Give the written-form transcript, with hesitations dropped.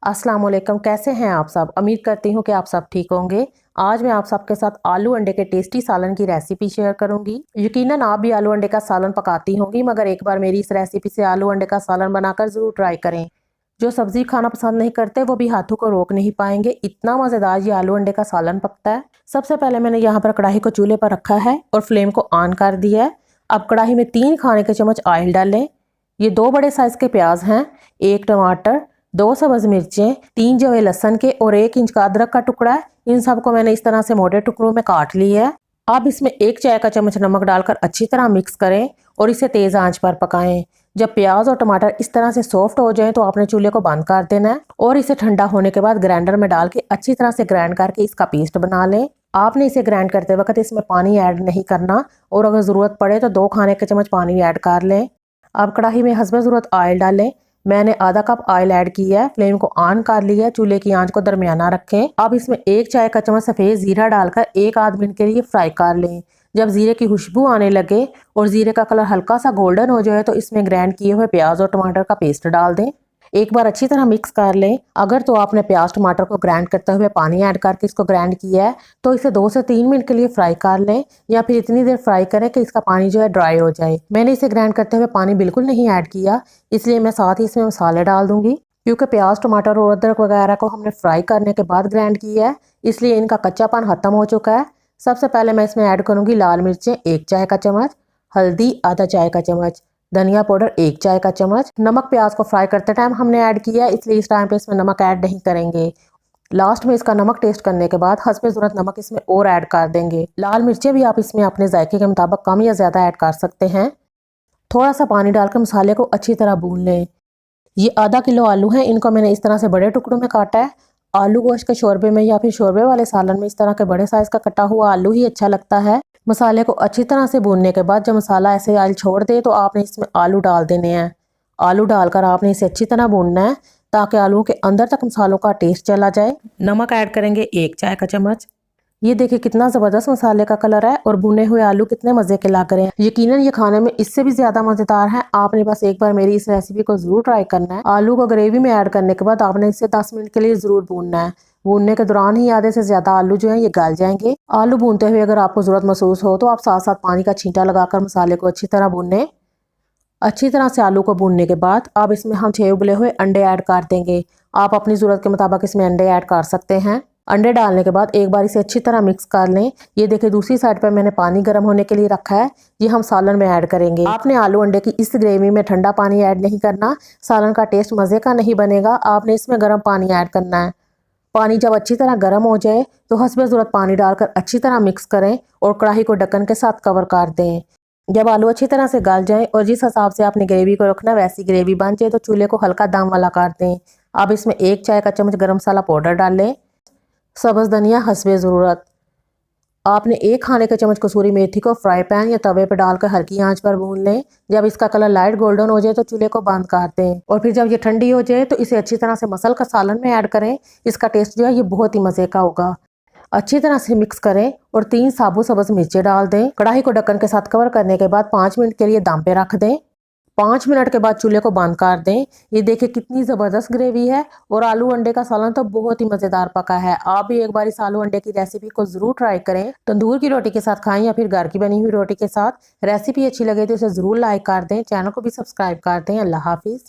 अस्सलाम वालेकुम। कैसे हैं आप सब? उम्मीद करती हूँ कि आप सब ठीक होंगे। आज मैं आप सबके साथ आलू अंडे के टेस्टी सालन की रेसिपी शेयर करूंगी। यकीनन आप भी आलू अंडे का सालन पकाती होंगी, मगर एक बार मेरी इस रेसिपी से आलू अंडे का सालन बनाकर ज़रूर ट्राई करें। जो सब्जी खाना पसंद नहीं करते वो भी हाथों को रोक नहीं पाएंगे, इतना मज़ेदार ये आलू अंडे का सालन पकता है। सबसे पहले मैंने यहाँ पर कढ़ाई को चूल्हे पर रखा है और फ्लेम को ऑन कर दिया है। अब कढ़ाई में 3 खाने के चम्मच ऑयल डालें। ये 2 बड़े साइज के प्याज हैं, 1 टमाटर, 2 सब्ज मिर्चें, 3 जवे लहसुन के और 1 इंच का अदरक का टुकड़ा है। इन सबको मैंने इस तरह से मोटे टुकड़ों में काट लिया है। अब इसमें 1 चाय का चम्मच नमक डालकर अच्छी तरह मिक्स करें और इसे तेज आंच पर पकाएं। जब प्याज और टमाटर इस तरह से सॉफ्ट हो जाएं तो आपने चूल्हे को बंद कर देना है और इसे ठंडा होने के बाद ग्राइंडर में डाल के अच्छी तरह से ग्राइंड करके इसका पेस्ट बना लें। आपने इसे ग्राइंड करते वक्त इसमें पानी ऐड नहीं करना और अगर ज़रूरत पड़े तो 2 खाने के चम्मच पानी ऐड कर लें। अब कढ़ाई में हस्ब ज़रूरत ऑयल डालें। मैंने आधा कप ऑयल ऐड किया है। फ्लेम को ऑन कर लिया है। चूल्हे की आंच को दरमियाना रखें। अब इसमें 1 चाय का चम्मच सफ़ेद जीरा डालकर 1 आध मिनट के लिए फ्राई कर लें। जब जीरे की खुशबू आने लगे और जीरे का कलर हल्का सा गोल्डन हो जाए तो इसमें ग्राइंड किए हुए प्याज और टमाटर का पेस्ट डाल दें। एक बार अच्छी तरह मिक्स कर लें। अगर तो आपने प्याज टमाटर को ग्राइंड करते हुए पानी ऐड करके इसको ग्राइंड किया है तो इसे 2 से 3 मिनट के लिए फ्राई कर लें, या फिर इतनी देर फ्राई करें कि इसका पानी जो है ड्राई हो जाए। मैंने इसे ग्राइंड करते हुए पानी बिल्कुल नहीं ऐड किया, इसलिए मैं साथ ही इसमें मसाले डाल दूंगी। क्योंकि प्याज टमाटर और अदरक वगैरह को हमने फ्राई करने के बाद ग्राइंड किया है, इसलिए इनका कच्चापन खत्म हो चुका है। सबसे पहले मैं इसमें ऐड करूंगी लाल मिर्चें 1 चाय का चम्मच, हल्दी आधा चाय का चम्मच, धनिया पाउडर 1 चाय का चम्मच। नमक प्याज को फ्राई करते टाइम हमने ऐड किया है, इसलिए इस टाइम पे इसमें नमक ऐड नहीं करेंगे। लास्ट में इसका नमक टेस्ट करने के बाद हस्बे ज़रूरत नमक इसमें और ऐड कर देंगे। लाल मिर्चें भी आप इसमें अपने जायके के मुताबिक कम या ज़्यादा ऐड कर सकते हैं। थोड़ा सा पानी डालकर मसाले को अच्छी तरह भून लें। ये आधा किलो आलू हैं, इनको मैंने इस तरह से बड़े टुकड़ों में काटा है। आलू गोश्त के शोरबे में या फिर शोरबे वाले सालन में इस तरह के बड़े साइज़ का कटा हुआ आलू ही अच्छा लगता है। मसाले को अच्छी तरह से भूनने के बाद जब मसाला ऐसे ऑयल छोड़ दे तो आपने इसमें आलू डाल देने हैं। आलू डालकर आपने इसे अच्छी तरह भूनना है ताकि आलू के अंदर तक मसालों का टेस्ट चला जाए। नमक ऐड करेंगे 1 चाय का चम्मच। ये देखिए कितना ज़बरदस्त मसाले का कलर है और भुने हुए आलू कितने मज़े के लग रहे हैं। यकीनन ये खाने में इससे भी ज़्यादा मज़ेदार है। आपने बस एक बार मेरी इस रेसिपी को ज़रूर ट्राई करना है। आलू को ग्रेवी में ऐड करने के बाद आपने इसे 10 मिनट के लिए ज़रूर भूनना है। भूनने के दौरान ही आधे से ज़्यादा आलू जो है ये गल जाएंगे। आलू भूनते हुए अगर आपको ज़रूरत महसूस हो तो आप साथ साथ पानी का छींटा लगाकर मसाले को अच्छी तरह भूनें। अच्छी तरह से आलू को भूनने के बाद अब इसमें हम 6 उबले हुए अंडे ऐड कर देंगे। आप अपनी ज़रूरत के मुताबिक इसमें अंडे ऐड कर सकते हैं। अंडे डालने के बाद एक बार इसे अच्छी तरह मिक्स कर लें। ये देखिए दूसरी साइड पर मैंने पानी गर्म होने के लिए रखा है, ये हम सालन में ऐड करेंगे। आपने आलू अंडे की इस ग्रेवी में ठंडा पानी ऐड नहीं करना, सालन का टेस्ट मज़े का नहीं बनेगा। आपने इसमें गर्म पानी ऐड करना है। पानी जब अच्छी तरह गर्म हो जाए तो हस्बे ज़रूरत पानी डालकर अच्छी तरह मिक्स करें और कढ़ाई को ढक्कन के साथ कवर कर दें। जब आलू अच्छी तरह से गल जाएं और जिस हिसाब से आपने ग्रेवी को रखना वैसी ग्रेवी बन जाए तो चूल्हे को हल्का दम वाला कर दें। अब इसमें 1 चाय का चम्मच गरम मसाला पाउडर डालें। सब्ज़ धनिया हस्बे ज़रूरत। आपने 1 खाने का चम्मच कसूरी मेथी को फ्राई पैन या तवे पर डालकर हल्की आंच पर भून लें। जब इसका कलर लाइट गोल्डन हो जाए तो चूल्हे को बंद कर दें और फिर जब ये ठंडी हो जाए तो इसे अच्छी तरह से मसल कर सालन में ऐड करें। इसका टेस्ट जो है ये बहुत ही मज़े का होगा। अच्छी तरह से मिक्स करें और 3 साबुत सब्ज़ मिर्चें डाल दें। कढ़ाई को ढक्कन के साथ कवर करने के बाद 5 मिनट के लिए दम पे रख दें। 5 मिनट के बाद चूल्हे को बंद कर दें। ये देखिए कितनी ज़बरदस्त ग्रेवी है और आलू अंडे का सालन तो बहुत ही मज़ेदार पका है। आप भी एक बार इस आलू अंडे की रेसिपी को ज़रूर ट्राई करें। तंदूर की रोटी के साथ खाएं या फिर घर की बनी हुई रोटी के साथ। रेसिपी अच्छी लगे तो इसे ज़रूर लाइक कर दें, चैनल को भी सब्सक्राइब कर दें। अल्लाह हाफिज़।